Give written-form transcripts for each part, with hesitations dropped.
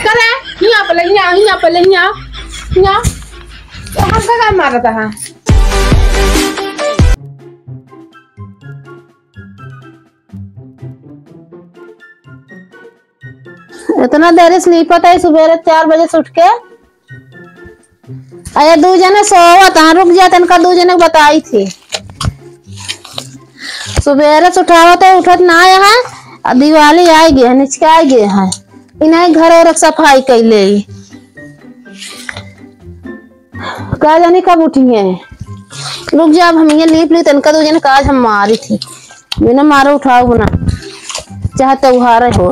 करे हिया पले हिया तो हम का मारा था। इतना देर स्लीप होता है सुबह 4 बजे से उठ के अरे 2 जने सोवा था रुक जा तनका 2 जने बताई थी सुबह से उठावा तो उठत ना यहाँ दिवाली आई गए निचके आ गए हैं इन्हें घर और सफाई कैले का जानी कब उठी है। रुक जा अब हम ये लीप ली तनका 2 जने काज हम मारी थी बिना मारे उठाओ ना चाहे त्योहार हो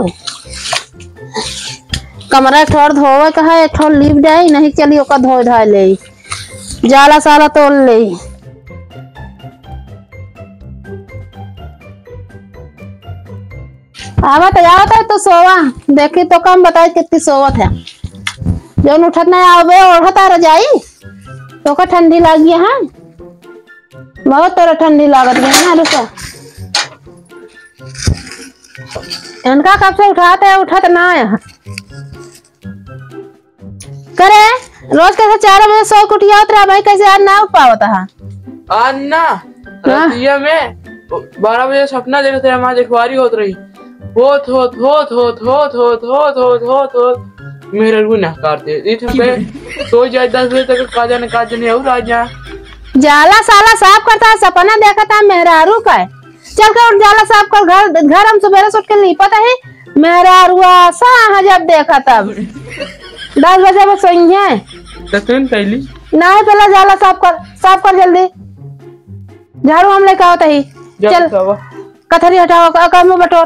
कमरा ठोर धोवे कहा एक ठोर लीप जाए नहीं चली ओका धो धा ले जाला साला तोड़ ले आवत है तो सोवा देखी तो कम बताए कितनी सोवत है जो उठत नहीं आवे ओढ़ता रजाई तो का ठंडी लगी है बहुत तोरा ठंडी लागत गई ना रुको इनका कब से उठाते है उठत ना है करे रोज कैसे 4 बजे सो के उठिया उतरा भाई कैसे आज ना पावता है आज ना रतिया में 12 बजे सपना देखते हैं हमारी देखवारी होत रही होत मेरे गुनाह करते इतने पे सो जाए 10 बजे तक का जाने और आ जा जाला साला साफ करता है सपना देखा था मेहरारू का है चल कर उठ जाला साफ कर घर हम सुबह से उठ के लिपता है मेहरारू सा जब देखा तब 10 बजे में सोई है तन पहली नहीं पहले जाला साफ कर जल्दी झाड़ू हम लेके आवत ही चल कथरी हटाओ काम में बटोर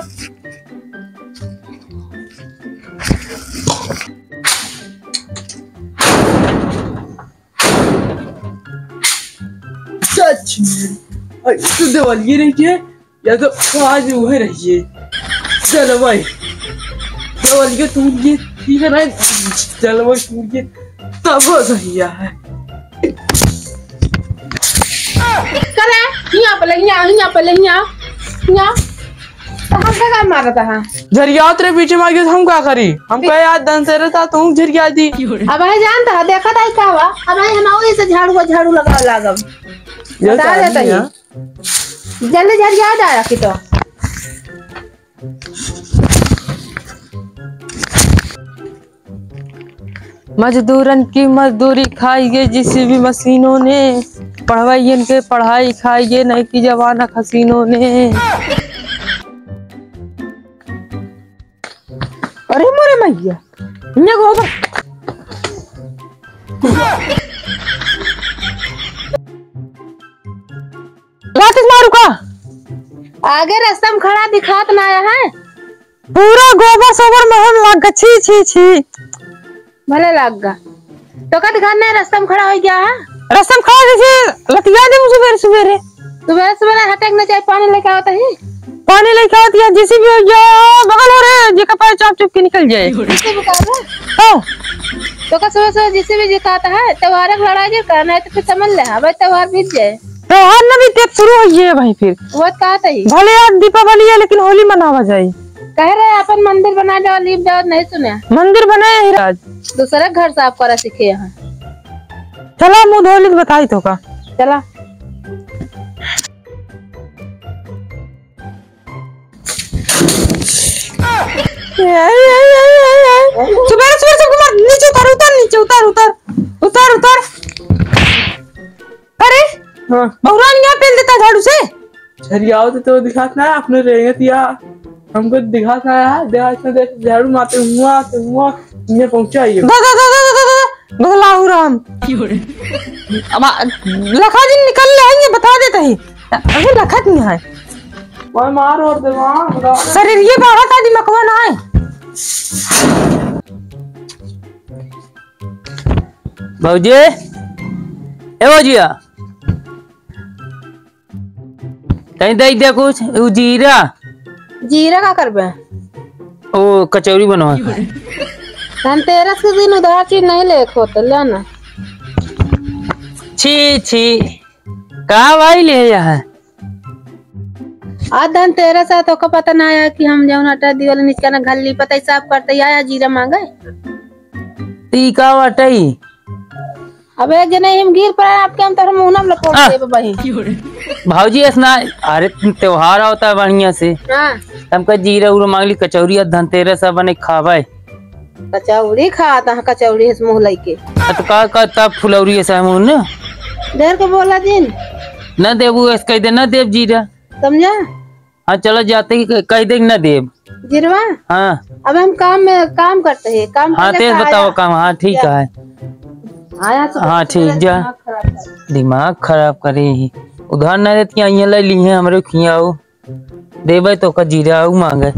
सच तो दिवाली रही है या तो आज वो है रही है चलो भाई दिवाली का टूट गया ठीक है ना चलो भाई टूट गया तब हो सही है करे हिया पले तो हम का मारा था झरिया तेरे पीछे मार हम क्या करी हम कहे यार दंसेरे था तुम झरिया दी अब है जानता देखा था क्या हुआ अब है हम वही से झाड़ू लगा लागब बता देता ही जल्दी झरिया आया कि तो मजदूरन की मजदूरी खाइए जिस भी मशीनों ने पढ़वाई इनके पढ़ाई खाइए नहीं की जवाना हसीनों ने। अरे मोरे मैया मारू का आगे रास्ता में खड़ा दिखात ना है पूरा गोबर सोबर महल लग छी भले लग गा तो का दिखाना है रास्ता में खड़ा हो गया है रास्ता में खड़ा जैसे लतिया दे सुबह हटक ना चाहे पानी लेके आता है पानी लेके आती है जिसी भी बगल हो रहे जेका पाए चाप चुप के निकल जाए तो का सुबह जिसे भी जिकाता है त्योहार लड़ाई जो करना है तो फिर समझ ले भाई त्योहार बीत जाए त्योहार ना भी तेज शुरू हो गए भाई फिर वो कहता ही भले आज दीपावली है लेकिन होली मनावा जाए कह रहे अपन मंदिर बना जाओ लीप जाओ नहीं सुने मंदिर बनाए ही राज दूसरा घर साफ करा सीखे यहाँ चला मुँह धोली बताई तो का चला सुबह कुमार नीचे उतर अरे बहुरान यहाँ पेल देता झाड़ू से झरियाओ तो दिखात ना अपने रहेंगे तिया हमको दिखात ना झाड़ू मारते हुआ ये पहुंचाइए राम लखा जी निकल ले बता देते ही अभी लखत नहीं है मार और दिमाग शरीर ये बाहर था दिमाग ना है भौजी ए भौजिया कहीं दे कुछ जीरा का करबे ओ कचौरी बनवा धनतेरस के दिन उधार चीज नहीं ले खोते लेना छी कहाँ भाई ले है आज धनतेरस है तो को पता ना आया कि हम जौन आटा दिवाली निचका ना घल्ली पता हिसाब करते आया जीरा मांगे। ती का वाटई अब एक जने हम गिर पड़ा आपके हम तो मुंह में लपेट हाँ। दे बही। भाजी असना अरे त्योहार होता है बढ़िया से हां हमका जीरा उरा मांगली कचौरी धनतेरस बने खावे कचौड़ी खाता है कचौड़ी से मुंह लेके तो का तब फुलौरी ऐसा मुंह न देर के बोला दिन न देबू ऐसे कह दे न देव जीरा समझा। हाँ चलो जाते ही कह दे न देव जीरवा हाँ अब हम काम में काम करते हैं काम हाँ करने तेज का बताओ आया। काम हाँ ठीक है आया तो हाँ ठीक जा दिमाग खराब करे ही उधार न देती यहाँ ले ली है हमरे खियाओ देवे तो का जीरा मांगे।